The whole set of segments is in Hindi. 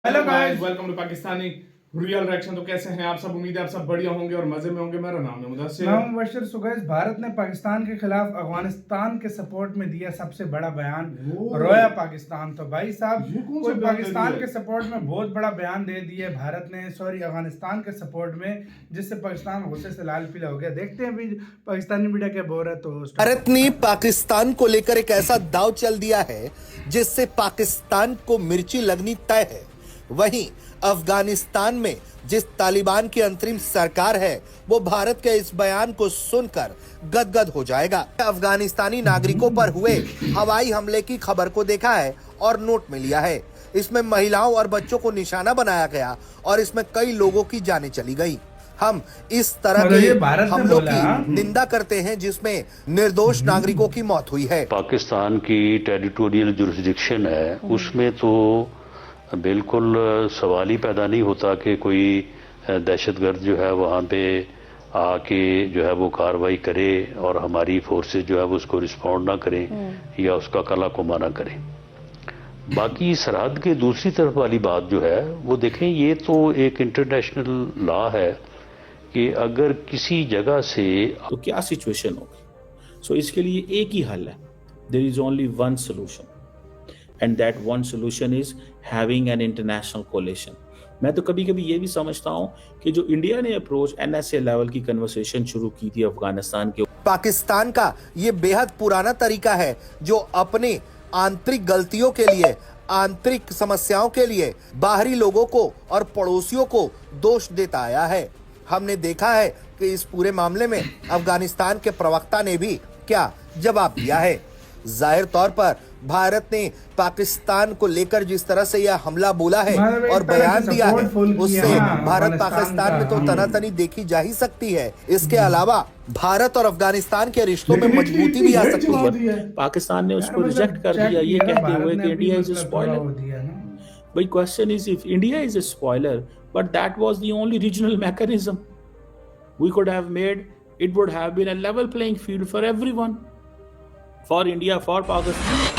Hello guys, welcome to Pakistani real reaction. तो कैसे हैं आप सब? उम्मीद है आप सब बढ़िया होंगे और मजे में होंगे। मेरा नाम है मुदस्सिर। नाम मुबशर। सो गाइस, भारत ने पाकिस्तान के खिलाफ अफगानिस्तान के सपोर्ट में दिया सबसे बड़ा बयान। रोया पाकिस्तान। तो भाई साहब, कोई पाकिस्तान के सपोर्ट में बहुत बड़ा बयान दे दिया भारत ने, सॉरी अफगानिस्तान के सपोर्ट में, जिससे पाकिस्तान गुस्से से लाल पीला हो गया। देखते हैं अभी पाकिस्तानी मीडिया क्या बोल रहा है। तो भारत ने पाकिस्तान को लेकर एक ऐसा दांव चल दिया है जिससे पाकिस्तान को मिर्ची लगनी तय है। वहीं अफगानिस्तान में जिस तालिबान की अंतरिम सरकार है वो भारत के इस बयान को सुनकर गदगद हो जाएगा। अफगानिस्तानी नागरिकों पर हुए हवाई हमले की खबर को देखा है और नोट में लिया है। इसमें महिलाओं और बच्चों को निशाना बनाया गया और इसमें कई लोगों की जानें चली गई। हम इस तरह के हमलों की निंदा करते हैं जिसमें निर्दोष नागरिकों की मौत हुई है। पाकिस्तान की टेरिटोरियल जुरिस्डिक्शन है, उसमें तो बिल्कुल सवाल ही पैदा नहीं होता कि कोई दहशतगर्द जो है वहाँ पे आके जो है वो कार्रवाई करे और हमारी फोर्सेस जो है वो उसको रिस्पॉन्ड ना करें या उसका कला कुमा ना करें। बाकी सरहद के दूसरी तरफ वाली बात जो है वो देखें, ये तो एक इंटरनेशनल लॉ है कि अगर किसी जगह से तो क्या सिचुएशन होगी। सो इसके लिए एक ही हल है, there is only one solution and that one solution is having an international coalition. मैं तो कभी कभी ये भी समझता हूं कि जो इंडिया ने अप्रोच एनएसए लेवल की कन्वर्सेशन शुरू की थी अफगानिस्तान के, पाकिस्तान का ये बेहद पुराना तरीका है जो अपने आंतरिक गलतियों के लिए, आंतरिक समस्याओं के लिए बाहरी लोगों को और पड़ोसियों को दोष देता आया है। हमने देखा है कि इस पूरे मामले में अफगानिस्तान के प्रवक्ता ने भी क्या जवाब दिया है। जाहिर तौर पर भारत ने पाकिस्तान को लेकर जिस तरह से यह हमला बोला है और बयान दिया है, उससे भारत पाकिस्तान में तो तनातनी देखी जा ही सकती है। इसके अलावा भारत और अफगानिस्तान के रिश्तों में मजबूती भी आ सकती है। पाकिस्तान ने उसको रिजेक्ट कर दिया ये कहते हुए कि इंडिया इज अ स्पॉइलर। भाई question is, if India is a spoiler but that was the only regional mechanism we could have made, it would have been a level playing field for everyone, for India, for Pakistan।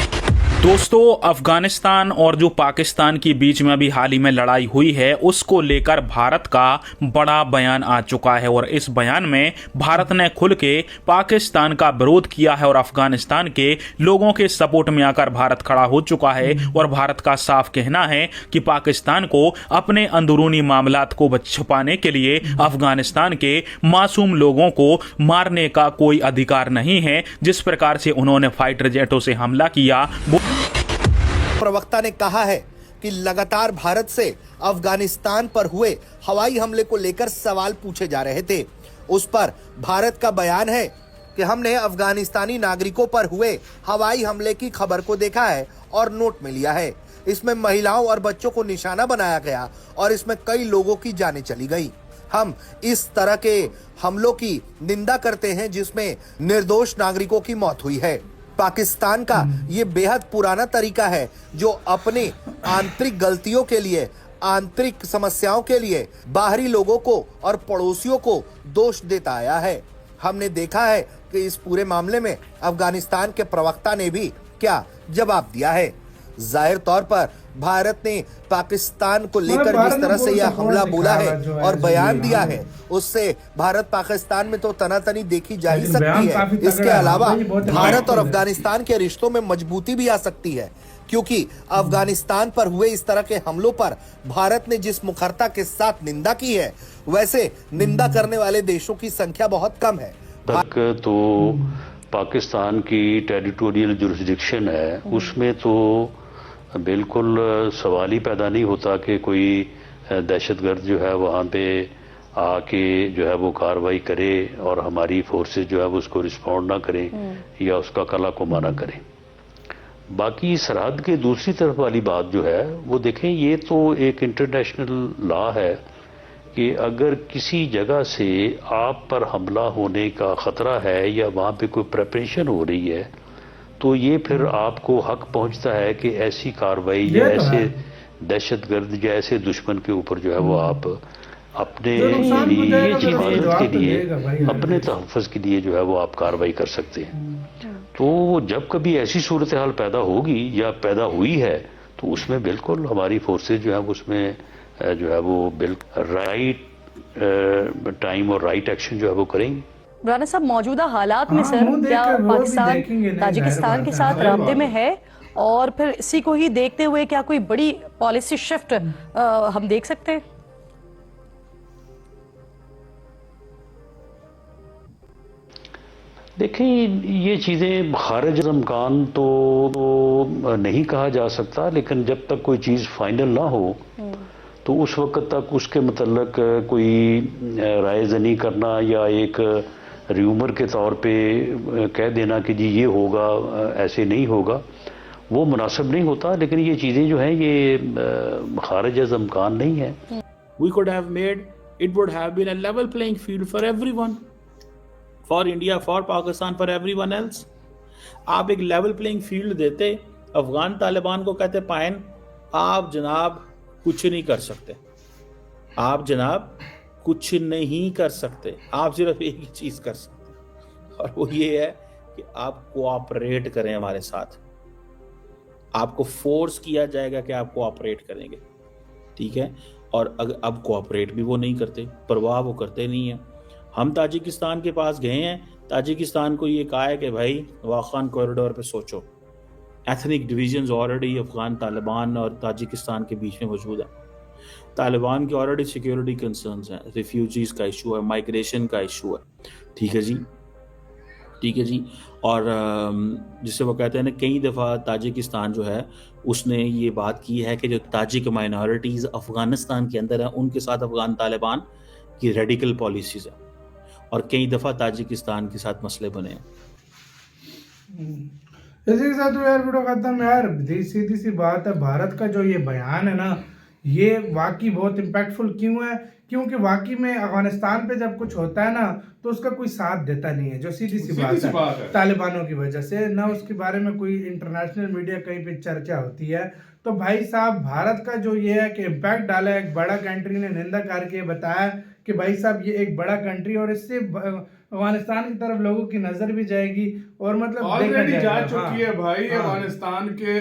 दोस्तों, अफगानिस्तान और जो पाकिस्तान के बीच में अभी हाल ही में लड़ाई हुई है उसको लेकर भारत का बड़ा बयान आ चुका है और इस बयान में भारत ने खुल के पाकिस्तान का विरोध किया है और अफगानिस्तान के लोगों के सपोर्ट में आकर भारत खड़ा हो चुका है। और भारत का साफ कहना है कि पाकिस्तान को अपने अंदरूनी मामलात को छुपाने के लिए अफगानिस्तान के मासूम लोगों को मारने का कोई अधिकार नहीं है। जिस प्रकार से उन्होंने फाइटर जेटों से हमला किया, प्रवक्ता ने कहा है कि लगातार भारत से अफगानिस्तान पर हुए हवाई हमले को लेकर सवाल पूछे जा रहे थे। उस पर भारत का बयान है कि हमने अफगानिस्तानी नागरिकों पर हुए हवाई हमले की खबर को देखा है और नोट में लिया है। इसमें महिलाओं और बच्चों को निशाना बनाया गया और इसमें कई लोगों की जानें चली गई। हम इस तरह के हमलों की निंदा करते हैं जिसमें निर्दोष नागरिकों की मौत हुई है। पाकिस्तान का ये बेहद पुराना तरीका है जो अपने आंतरिक गलतियों के लिए, आंतरिक समस्याओं के लिए बाहरी लोगों को और पड़ोसियों को दोष देता आया है। हमने देखा है कि इस पूरे मामले में अफगानिस्तान के प्रवक्ता ने भी क्या जवाब दिया है। जाहिर तौर पर भारत ने पाकिस्तान को लेकर जिस तरह से यह हमला बोला है और बयान दिया है, उससे भारत पाकिस्तान में तो तनातनी देखी जा ही सकती है। इसके अलावा भारत और अफगानिस्तान के रिश्तों में मजबूती भी आ सकती है, क्योंकि अफगानिस्तान पर हुए इस तरह के हमलों पर भारत ने जिस मुखरता के साथ निंदा की है, वैसे निंदा करने वाले देशों की संख्या बहुत कम है। तक तो पाकिस्तान की टेरिटोरियल जुरिस्डिक्शन है, उसमें तो बिल्कुल सवाल ही पैदा नहीं होता कि कोई दहशतगर्द जो है वहाँ पे आके जो है वो कार्रवाई करे और हमारी फोर्सेस जो है वो उसको रिस्पॉन्ड ना करें या उसका कला कुमा ना करें। बाकी सरहद के दूसरी तरफ वाली बात जो है वो देखें, ये तो एक इंटरनेशनल लॉ है कि अगर किसी जगह से आप पर हमला होने का खतरा है या वहाँ पे कोई प्रिपरेशन हो रही है, तो ये फिर आपको हक पहुंचता है कि ऐसी कार्रवाई या ऐसे दहशतगर्द या ऐसे दुश्मन के ऊपर जो है वो आप अपने लिए हिफाजत के लिए, अपने तहफ़्फ़ुज़ के लिए जो है वो आप कार्रवाई कर सकते हैं। तो जब कभी ऐसी सूरत हाल पैदा होगी या पैदा हुई है तो उसमें बिल्कुल हमारी फोर्सेज जो है उसमें जो है वो बिल्कुल राइट टाइम और राइट एक्शन जो है वो करेंगे। राना साहब, मौजूदा हालात में हाँ, सर मुंह क्या देख कर वो भी पाकिस्तान देखेंगे नहीं, ताजिकिस्तान जाहिर के बात साथ है। राब्ते में है, और फिर इसी को ही देखते हुए क्या कोई बड़ी पॉलिसी शिफ्ट हम देख सकते हैं? देखिए, ये चीज़ें खारिज अज़-इम्कान तो नहीं कहा जा सकता, लेकिन जब तक कोई चीज़ फाइनल ना हो तो उस वक्त तक उसके मतलब कोई राय ज़नी करना या एक र्यूमर के तौर पे कह देना कि जी ये होगा, ऐसे नहीं होगा, वो मुनासिब नहीं होता। लेकिन ये चीज़ें जो हैं ये खारिज अज़-इम्कान नहीं है। We could have made, it would have been a level playing field for everyone, for India, for Pakistan, for everyone else. आप एक लेवल प्लेइंग फील्ड देते, अफगान तालिबान को कहते पायन आप जनाब कुछ नहीं कर सकते, आप जनाब कुछ नहीं कर सकते, आप सिर्फ एक ही चीज कर सकते, और वो ये है कि आप कोऑपरेट करें हमारे साथ। आपको फोर्स किया जाएगा कि आप कोऑपरेट करेंगे, ठीक है। और अगर अब कोऑपरेट भी वो नहीं करते, परवाह वो करते नहीं है। हम ताजिकिस्तान के पास गए हैं, ताजिकिस्तान को ये कहा है कि भाई वाखान कॉरिडोर पे सोचो। Ethnic divisions already Afghan Taliban और ताजिकिस्तान के बीच में मौजूद है। तालिबान के ऑलरेडी सिक्योरिटी कंसर्न्स हैं, रिफ्यूजीज का इशू है, माइग्रेशन का इशू है, ठीक है जी, ठीक है जी। और जिसे वो कहते हैं ना, कई दफ़ा ताजिकिस्तान जो है उसने ये बात की है कि जो ताजिक माइनॉरिटीज़ अफ़गानिस्तान के अंदर हैं उनके साथ अफ़गान तालिबान की रेडिकल पॉलिसीज़ है, और कई दफ़ा ताजिकिस्तान के साथ मसले बने हैं। इसी के साथ यार वीडियो खत्म। यार सीधी सी बात है, भारत का जो ये बयान है ना, ये वाकई बहुत इम्पैक्टफुल क्यों है? क्योंकि वाकई में अफगानिस्तान पे जब कुछ होता है ना तो उसका कोई साथ देता नहीं है, जो सीधी सी बात है तालिबानों की वजह से ना, उसके बारे में कोई इंटरनेशनल मीडिया कहीं पे चर्चा होती है। तो भाई साहब, भारत का जो ये है कि इम्पैक्ट डाला है, एक बड़ा कंट्री ने निंदा करके बताया कि भाई साहब ये एक बड़ा कंट्री, और इससे अफगानिस्तान की तरफ लोगों की नजर भी जाएगी, और मतलब ऑलरेडी जा चुकी है भाई। अफगानिस्तान के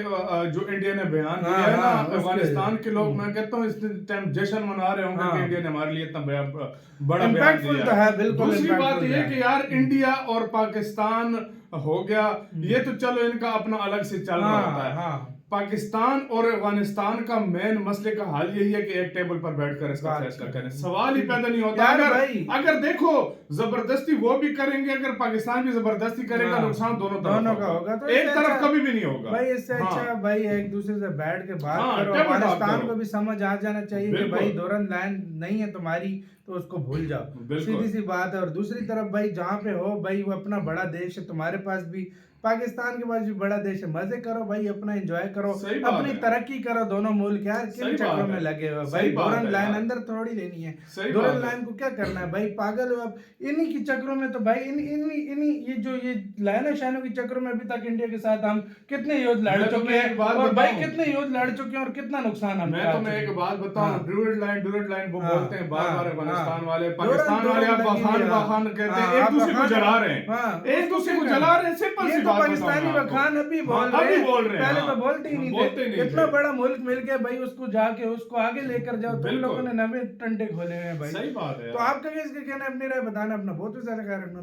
जो इंडिया ने बयान दिया है ना, अफगानिस्तान के लोग, मैं कहता हूँ इस टाइम जश्न मना रहे होंगे कि इंडिया ने हमारे लिए इतना बड़ा बयान दिया है। बिल्कुल। दूसरी बात ये कि यार इंडिया और पाकिस्तान हो गया, ये तो चलो इनका अपना अलग से चल रहा होता है। पाकिस्तान और अफगानिस्तान का मेन मसले का हाल यही है कि एक टेबल पर बैठकर इसका फैसला करें। सवाल ही पैदा नहीं होता। अगर देखो जबरदस्ती वो भी करेंगे, अगर पाकिस्तान भी जबरदस्ती करेगा, नुकसान दोनों का होगा, तो एक तरफ कभी भी नहीं होगा भाई। इससे अच्छा भाई एक दूसरे से बैठ के बात करो। अफगानिस्तान को भी समझ आ जाना चाहिए कि भाई दोरन लाइन नहीं है तुम्हारी तो उसको भूल जाओ, सीधी सी बात है। और दूसरी तरफ भाई जहाँ पे हो भाई, वो अपना बड़ा देश है, तुम्हारे पास भी पाकिस्तान के पास भी बड़ा देश है, मजे करो भाई, अपना एंजॉय करो, अपनी तरक्की करो। दोनों मुल्क यार किन चक्रों में लगे हुए भाई, दोरन लाइन अंदर थोड़ी लेनी है, दोरन लाइन को क्या करना है भाई, पागल हो आप इन्हीं की चक्रों में। तो भाई इन्हीं ये जो ये लाइनों शाइनों के चक्रों में अभी तक इंडिया के साथ हम कितने युद्ध लड़ चुके हैं, और भाई कितने युद्ध लड़ चुके हैं और कितना नुकसान हम। मैं तुम्हें एक बात बताऊं, ड्यूरेट लाइन वो बोलते हैं बार बार अफगानिस्तान वाले, पाकिस्तान वाले वाखान कहते हैं, एक दूसरे को जला रहे हैं, एक दूसरे को जला रहे हैं। सिंपल सी बात, पाकिस्तानी वखान अभी बोल रहे हैं, पहले तो बोलते ही नहीं थे। इतना बड़ा मुल्क मिल के भाई उसको जाके उसको आगे लेकर जाओ, तुम लोगों ने नवे टंडे खोले हैं भाई। सही बात है। तो आपका भी इसके कहना, अपनी राय बताना, अपना बहुत ज्यादा ख्याल रखना।